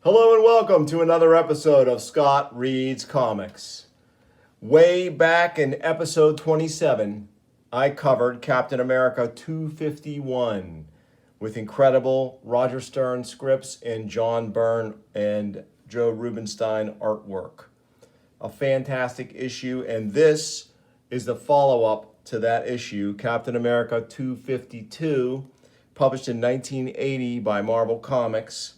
Hello and welcome to another episode of Scott Reads Comics. Way back in episode 27, I covered Captain America 251 with incredible Roger Stern scripts and John Byrne and Joe Rubinstein artwork. A fantastic issue, and this is the follow-up to that issue, Captain America 252, published in 1980 by Marvel Comics.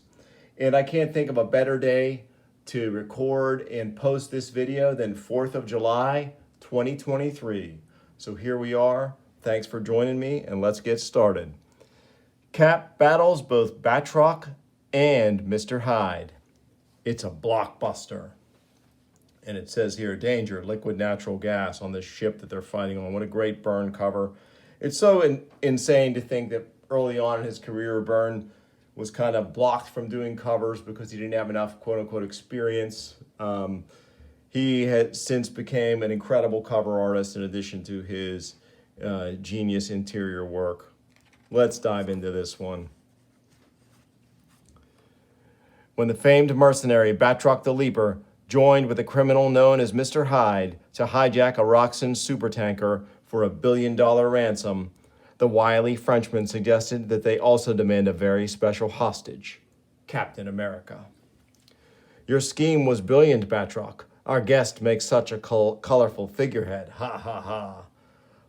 And I can't think of a better day to record and post this video than 4th of July, 2023. So here we are. Thanks for joining me, and let's get started. Cap battles both Batroc and Mr. Hyde. It's a blockbuster. And it says here, danger, liquid natural gas on this ship that they're fighting on. What a great Byrne cover. It's so insane to think that early on in his career, Byrne was kind of blocked from doing covers because he didn't have enough quote-unquote experience. He had since became an incredible cover artist in addition to his genius interior work. Let's dive into this one. When the famed mercenary Batroc the Leaper joined with a criminal known as Mr. Hyde to hijack a Roxxon supertanker for $1 billion ransom, the wily Frenchman suggested that they also demand a very special hostage, Captain America. Your scheme was brilliant, Batroc. Our guest makes such a colorful figurehead. Ha ha ha.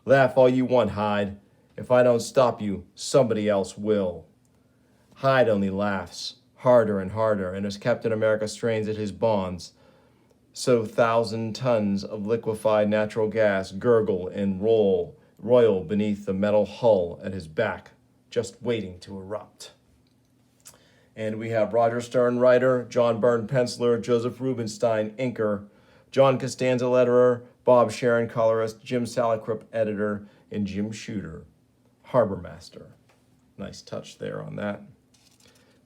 Laugh all you want, Hyde. If I don't stop you, somebody else will. Hyde only laughs, harder and harder, and as Captain America strains at his bonds, so 1,000 tons of liquefied natural gas gurgle and roil beneath the metal hull at his back, just waiting to erupt. And we have Roger Stern writer, John Byrne penciler, Joseph Rubinstein inker, John Costanza letterer, Bob Sharon colorist, Jim Salicrup editor, and Jim Shooter harbor master. Nice touch there on that.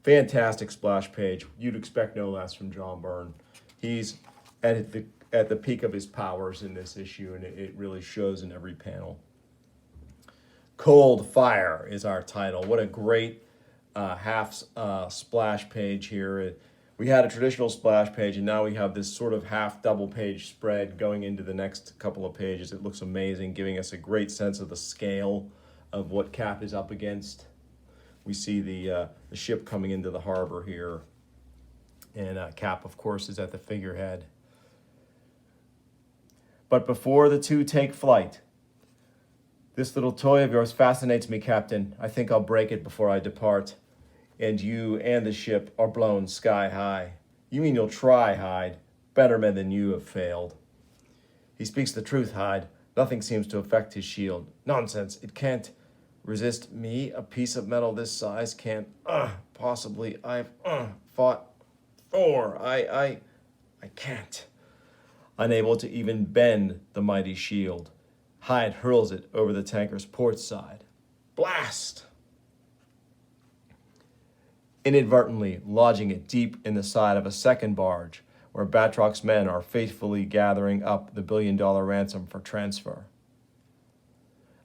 Fantastic splash page. You'd expect no less from John Byrne. He's at the peak of his powers in this issue, and it really shows in every panel. Cold Fire is our title. What a great splash page here. We had a traditional splash page, and now we have this sort of half double page spread going into the next couple of pages. It looks amazing, giving us a great sense of the scale of what Cap is up against. We see the ship coming into the harbor here, and Cap, of course, is at the figurehead. But before the two take flight, this little toy of yours fascinates me, Captain. I think I'll break it before I depart. And you and the ship are blown sky high. You mean you'll try, Hyde? Better men than you have failed. He speaks the truth, Hyde. Nothing seems to affect his shield. Nonsense. It can't resist me. A piece of metal this size can't. Possibly. I've fought Thor. I can't. Unable to even bend the mighty shield, Hyde hurls it over the tanker's port side. Blast! Inadvertently lodging it deep in the side of a second barge, where Batroc's men are faithfully gathering up the $1 billion ransom for transfer.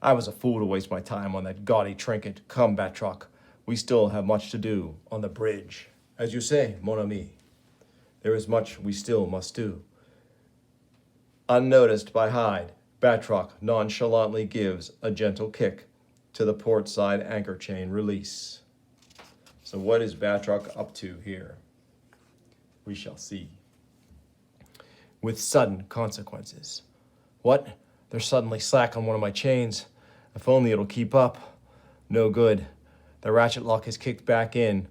I was a fool to waste my time on that gaudy trinket. Come, Batroc, we still have much to do on the bridge. As you say, mon ami, there is much we still must do. Unnoticed by Hyde, Batroc nonchalantly gives a gentle kick to the port side anchor chain release. So what is Batroc up to here? We shall see. With sudden consequences. What? There's suddenly slack on one of my chains. If only it'll keep up. No good. The ratchet lock is kicked back in.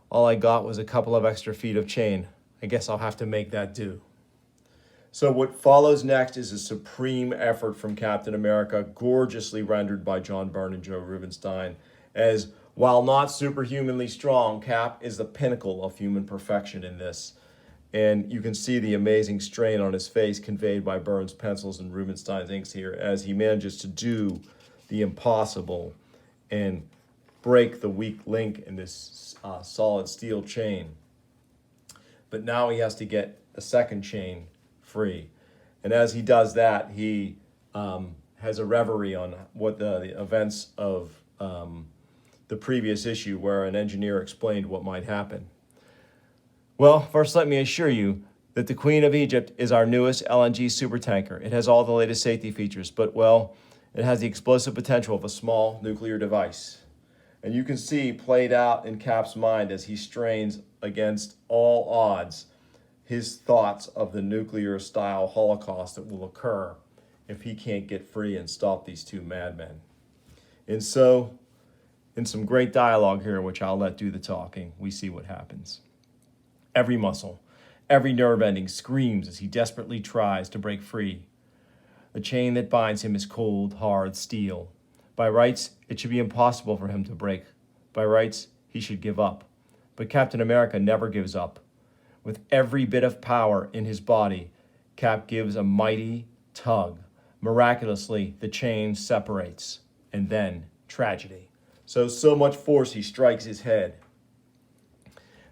All I got was a couple of extra feet of chain. I guess I'll have to make that do. So what follows next is a supreme effort from Captain America, gorgeously rendered by John Byrne and Joe Rubinstein, as while not superhumanly strong, Cap is the pinnacle of human perfection in this. And you can see the amazing strain on his face conveyed by Byrne's pencils and Rubinstein's inks here as he manages to do the impossible and break the weak link in this solid steel chain. But now he has to get a second chain free. And as he does that, he has a reverie on what the events of the previous issue where an engineer explained what might happen. Well, first let me assure you that the Queen of Egypt is our newest LNG supertanker. It has all the latest safety features, but, well, it has the explosive potential of a small nuclear device. And you can see played out in Cap's mind as he strains against all odds his thoughts of the nuclear-style holocaust that will occur if he can't get free and stop these two madmen. And so, in some great dialogue here, which I'll let do the talking, we see what happens. Every muscle, every nerve ending screams as he desperately tries to break free. The chain that binds him is cold, hard steel. By rights, it should be impossible for him to break. By rights, he should give up. But Captain America never gives up. With every bit of power in his body, Cap gives a mighty tug. Miraculously, the chain separates. And then, tragedy. So much force he strikes his head.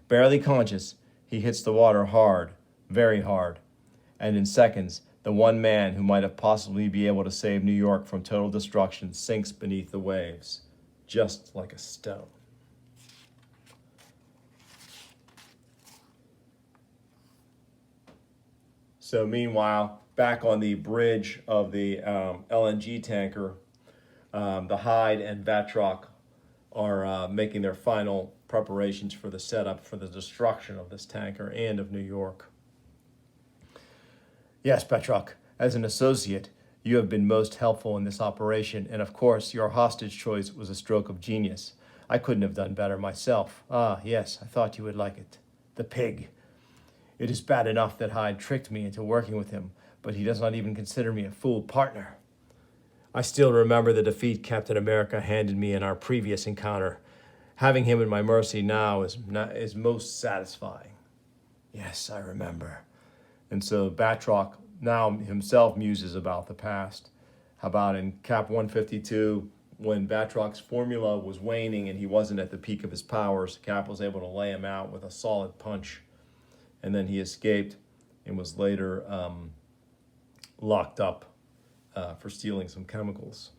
Barely conscious, he hits the water hard, very hard. And in seconds, the one man who might have possibly be able to save New York from total destruction sinks beneath the waves, just like a stone. So meanwhile, back on the bridge of the LNG tanker, the Hyde and Batroc are making their final preparations for the setup for the destruction of this tanker and of New York. Yes, Batroc, as an associate, you have been most helpful in this operation, and of course, your hostage choice was a stroke of genius. I couldn't have done better myself. Ah, yes, I thought you would like it. The pig. It is bad enough that Hyde tricked me into working with him, but he does not even consider me a full partner. I still remember the defeat Captain America handed me in our previous encounter. Having him at my mercy now is most satisfying. Yes, I remember. And so Batroc now himself muses about the past. How about in Cap 152, when Batroc's formula was waning and he wasn't at the peak of his powers, Cap was able to lay him out with a solid punch. And then he escaped and was later locked up for stealing some chemicals.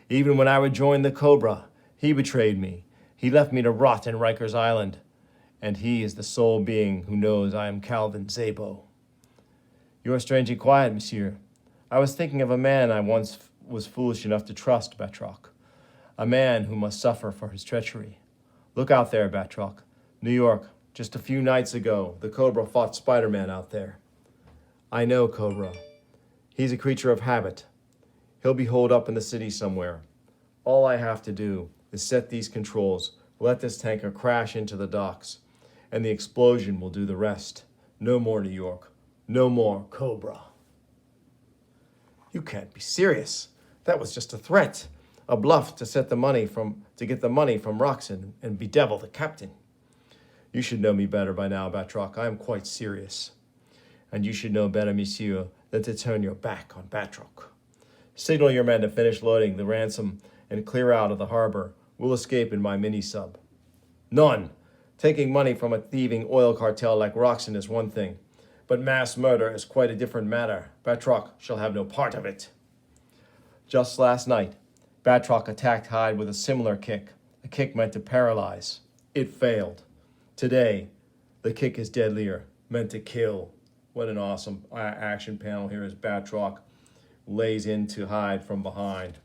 Even when I rejoined the Cobra, he betrayed me. He left me to rot in Rikers Island, and he is the sole being who knows I am Calvin Zabo. You are strangely quiet, monsieur. I was thinking of a man I once was foolish enough to trust, Batroc. A man who must suffer for his treachery. Look out there, Batroc. New York, just a few nights ago, the Cobra fought Spider-Man out there. I know Cobra. He's a creature of habit. He'll be holed up in the city somewhere. All I have to do is set these controls, let this tanker crash into the docks, and the explosion will do the rest. No more New York. No more Cobra. You can't be serious. That was just a threat. A bluff to get the money from Roxanne and bedevil the captain. You should know me better by now, Batroc. I am quite serious. And you should know better, monsieur, than to turn your back on Batroc. Signal your men to finish loading the ransom and clear out of the harbor. We'll escape in my mini-sub. None. Taking money from a thieving oil cartel like Roxanne is one thing, but mass murder is quite a different matter. Batroc shall have no part of it. Just last night, Batroc attacked Hyde with a similar kick, a kick meant to paralyze. It failed. Today, the kick is deadlier, meant to kill. What an awesome action panel here as Batroc lays into Hyde from behind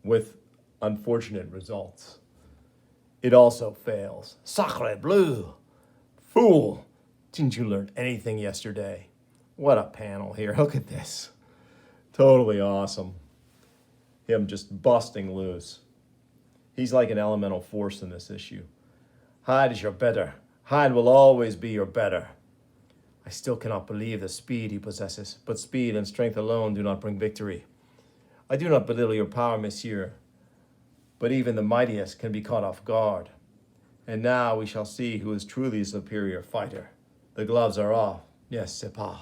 with unfortunate results. It also fails. Sacre bleu! Fool! Didn't you learn anything yesterday? What a panel here. Look at this. Totally awesome. Him just busting loose. He's like an elemental force in this issue. Hyde is your better. Hyde will always be your better. I still cannot believe the speed he possesses, but speed and strength alone do not bring victory. I do not belittle your power, monsieur, but even the mightiest can be caught off guard. And now we shall see who is truly a superior fighter. The gloves are off. Yes, c'est pas.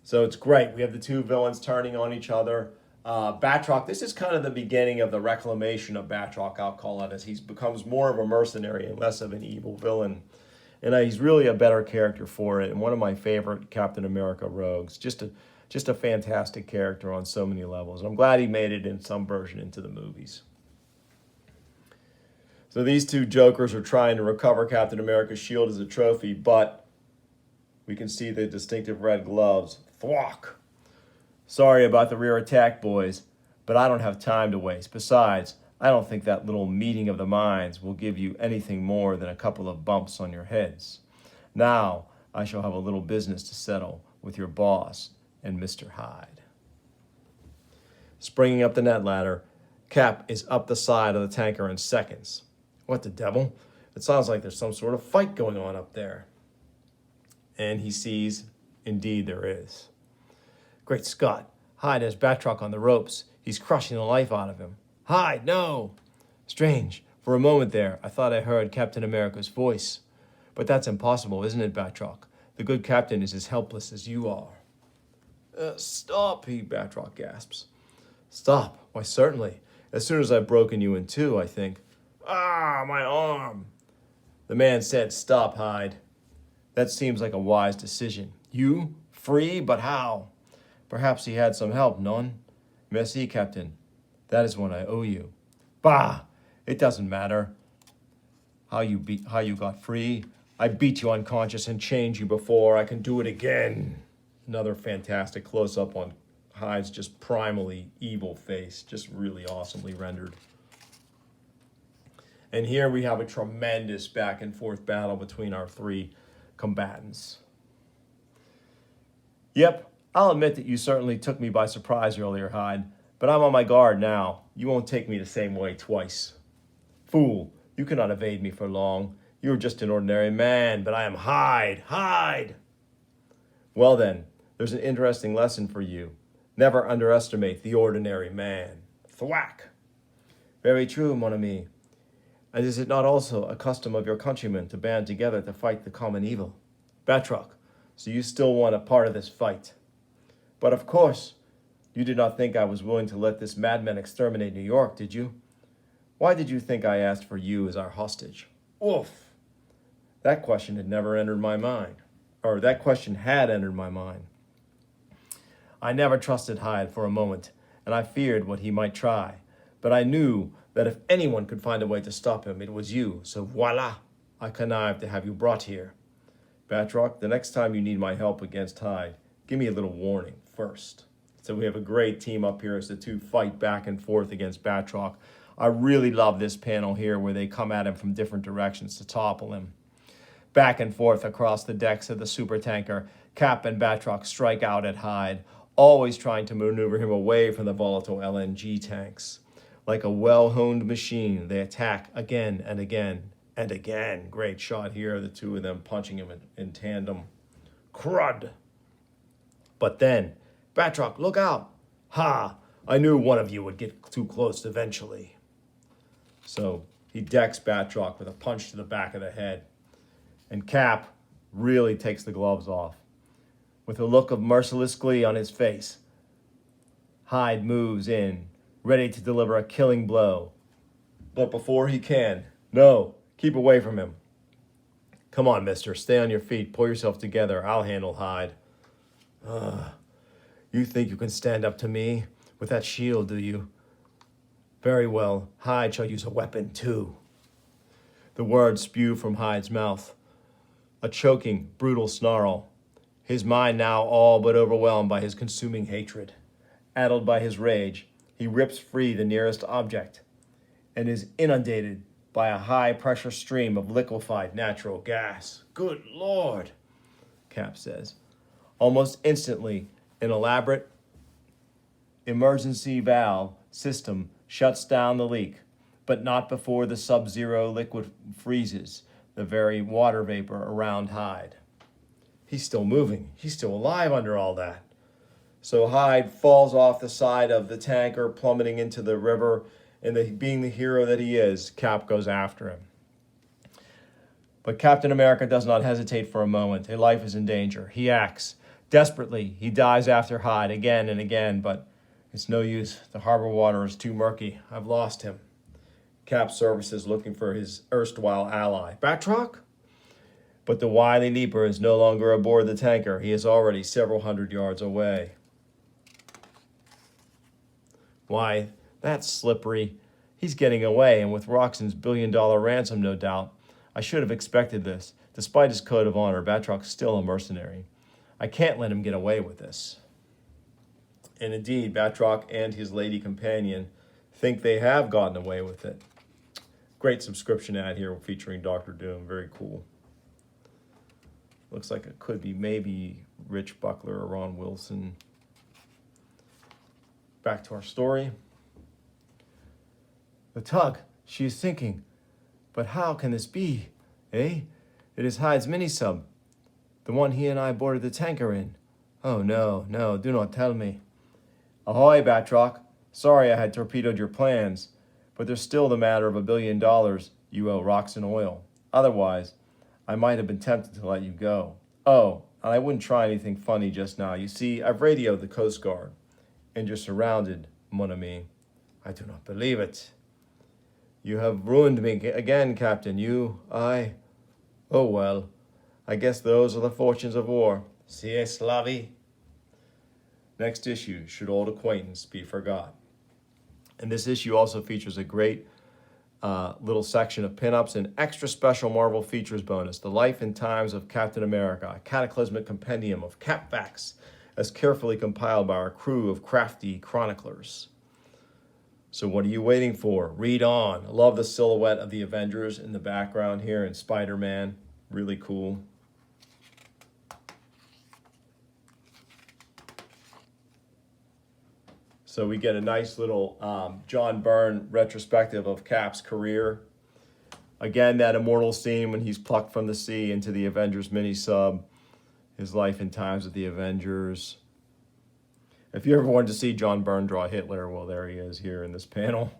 So it's great. We have the two villains turning on each other. Batroc, this is kind of the beginning of the reclamation of Batroc, I'll call it, as he becomes more of a mercenary and less of an evil villain. And he's really a better character for it, and one of my favorite Captain America rogues. Just a fantastic character on so many levels. I'm glad he made it in some version into the movies. So So these two jokers are trying to recover Captain America's shield as a trophy, but we can see the distinctive red gloves. Thwack! Sorry about the rear attack, boys, but I don't have time to waste. Besides, I don't think that little meeting of the minds will give you anything more than a couple of bumps on your heads. Now, I shall have a little business to settle with your boss and Mr. Hyde. Springing up the net ladder, Cap is up the side of the tanker in seconds. What the devil? It sounds like there's some sort of fight going on up there. And he sees, indeed there is. Great Scott, Hyde has Batroc on the ropes. He's crushing the life out of him. Hyde, no! Strange. For a moment there, I thought I heard Captain America's voice. But that's impossible, isn't it, Batroc? The good captain is as helpless as you are. Stop, Batroc gasps. Stop? Why, certainly. As soon as I've broken you in two, I think. Ah, my arm! The man said, stop, Hyde. That seems like a wise decision. You? Free? But how? Perhaps he had some help, non? Merci, Captain. That is what I owe you. Bah! It doesn't matter how you got free. I beat you unconscious and chained you before. I can do it again. Another fantastic close-up on Hyde's just primally evil face. Just really awesomely rendered. And here we have a tremendous back and forth battle between our three combatants. Yep, I'll admit that you certainly took me by surprise earlier, Hyde, but I'm on my guard now. You won't take me the same way twice. Fool, you cannot evade me for long. You are just an ordinary man, but I am Hyde. Hyde! Well then, there's an interesting lesson for you. Never underestimate the ordinary man. Thwack! Very true, mon ami. And is it not also a custom of your countrymen to band together to fight the common evil? Batroc, so you still want a part of this fight. But of course, you did not think I was willing to let this madman exterminate New York, did you? Why did you think I asked for you as our hostage? Oof! That question had never entered my mind. Or that question had entered my mind. I never trusted Hyde for a moment, and I feared what he might try. But I knew that if anyone could find a way to stop him, it was you. So voila, I connived to have you brought here. Batroc, the next time you need my help against Hyde, give me a little warning first. So we have a great team up here as the two fight back and forth against Batroc. I really love this panel here where they come at him from different directions to topple him. Back and forth across the decks of the supertanker, Cap and Batroc strike out at Hyde, always trying to maneuver him away from the volatile LNG tanks. Like a well-honed machine, they attack again and again and again. Great shot here, the two of them punching him in tandem. Crud! But then, Batroc, look out! Ha! I knew one of you would get too close eventually. So he decks Batroc with a punch to the back of the head. And Cap really takes the gloves off. With a look of merciless glee on his face, Hyde moves in, ready to deliver a killing blow. But before he can, no, keep away from him. Come on, mister, stay on your feet, pull yourself together, I'll handle Hyde. You think you can stand up to me with that shield, do you? Very well, Hyde shall use a weapon too. The words spew from Hyde's mouth, a choking, brutal snarl. His mind now all but overwhelmed by his consuming hatred. Addled by his rage, he rips free the nearest object and is inundated by a high-pressure stream of liquefied natural gas. Good Lord, Cap says. Almost instantly, an elaborate emergency valve system shuts down the leak, but not before the sub-zero liquid freezes the very water vapor around Hyde. He's still moving. He's still alive under all that. So Hyde falls off the side of the tanker, plummeting into the river, and being the hero that he is, Cap goes after him. But Captain America does not hesitate for a moment. His life is in danger. He acts. Desperately, he dives after Hyde again and again, but it's no use. The harbor water is too murky. I've lost him. Cap surfaces looking for his erstwhile ally. Batroc? But the wily leaper is no longer aboard the tanker. He is already several hundred yards away. Why, that's slippery. He's getting away, and with Roxon's billion-dollar ransom, no doubt. I should have expected this. Despite his code of honor, Batroc's still a mercenary. I can't let him get away with this. And indeed, Batroc and his lady companion think they have gotten away with it. Great subscription ad here featuring Dr. Doom. Very cool. Looks like it could be maybe Rich Buckler or Ron Wilson. Back to our story. The tug, she is sinking. But how can this be? Eh? It is Hyde's mini-sub. The one he and I boarded the tanker in. Oh, no, do not tell me. Ahoy, Batroc. Sorry I had torpedoed your plans, but there's still the matter of $1 billion you owe Roxon Oil. Otherwise, I might have been tempted to let you go. Oh, and I wouldn't try anything funny just now. You see, I've radioed the Coast Guard, and you're surrounded, mon ami. I do not believe it. You have ruined me again, Captain. Oh well, I guess those are the fortunes of war. Si es la vie. Next issue, Should Old Acquaintance Be Forgot? And this issue also features a great little section of pinups and extra special Marvel Features bonus, The Life and Times of Captain America, a cataclysmic compendium of cap facts as carefully compiled by our crew of crafty chroniclers. So what are you waiting for? Read on. I love the silhouette of the Avengers in the background here and Spider-Man. Really cool. So we get a nice little John Byrne retrospective of Cap's career. Again, that immortal scene when he's plucked from the sea into the Avengers mini-sub. His life and times with the Avengers. If you ever wanted to see John Byrne draw Hitler, well, there he is here in this panel.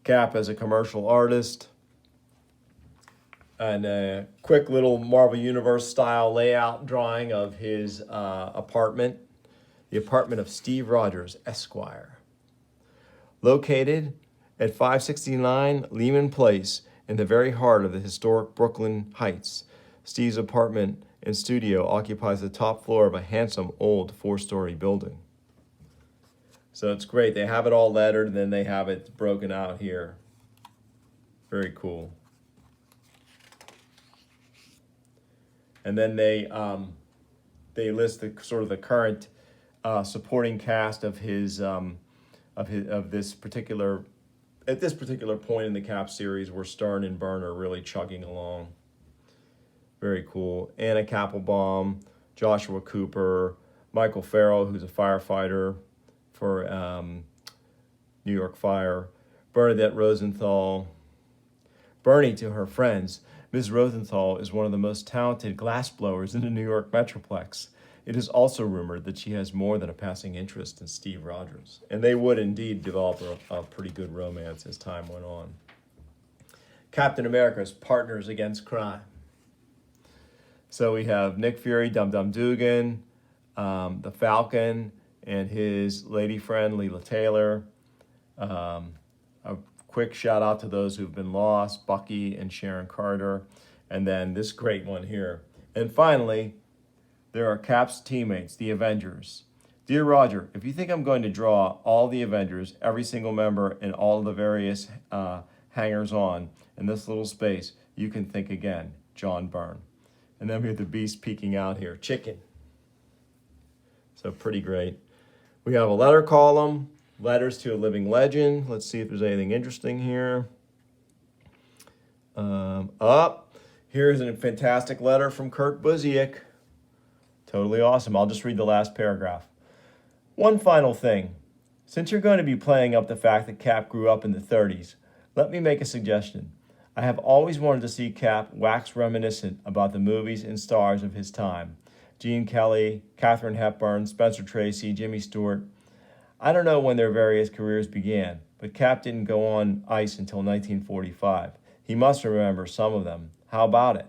Cap as a commercial artist. And a quick little Marvel Universe style layout drawing of his apartment. The apartment of Steve Rogers, Esquire. Located at 569 Lehman Place in the very heart of the historic Brooklyn Heights, Steve's apartment and studio occupies the top floor of a handsome old 4-story building. So it's great. They have it all lettered and then they have it broken out here. Very cool. And then they list the sort of the current supporting cast of his at this particular point in the Cap series where Stern and Byrne are really chugging along. Very cool. Anna Kappelbaum, Joshua Cooper, Michael Farrell, who's a firefighter for New York Fire, Bernadette Rosenthal. Bernie to her friends, Ms. Rosenthal is one of the most talented glassblowers in the New York Metroplex. It is also rumored that she has more than a passing interest in Steve Rogers. And they would indeed develop a pretty good romance as time went on. Captain America's Partners Against Crime. So we have Nick Fury, Dum Dum Dugan, the Falcon, and his lady friend, Leela Taylor. A quick shout out to those who've been lost, Bucky and Sharon Carter. And then this great one here. And finally, there are Cap's teammates, the Avengers. Dear Roger, if you think I'm going to draw all the Avengers, every single member, and all of the various hangers-on in this little space, you can think again. John Byrne. And then we have the Beast peeking out here. Chicken. So pretty great. We have a letter column, letters to a living legend. Let's see if there's anything interesting here. Here's a fantastic letter from Kurt Busiek. Totally awesome. I'll just read the last paragraph. One final thing. Since you're going to be playing up the fact that Cap grew up in the 30s, let me make a suggestion. I have always wanted to see Cap wax reminiscent about the movies and stars of his time. Gene Kelly, Katharine Hepburn, Spencer Tracy, Jimmy Stewart. I don't know when their various careers began, but Cap didn't go on ice until 1945. He must remember some of them. How about it?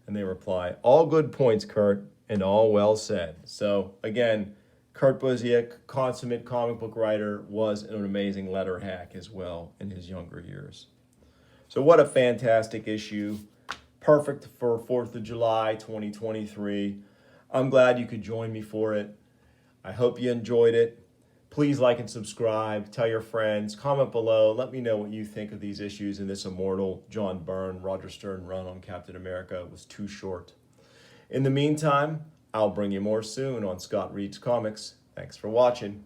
And they reply, all good points, Kurt, and all well said. So again, Kurt Busiek, consummate comic book writer, was an amazing letter hack as well in his younger years. So what a fantastic issue. Perfect for 4th of July, 2023. I'm glad you could join me for it. I hope you enjoyed it. Please like and subscribe. Tell your friends. Comment below. Let me know what you think of these issues in this immortal John Byrne, Roger Stern run on Captain America. It was too short. In the meantime, I'll bring you more soon on Scott Reads Comics. Thanks for watching.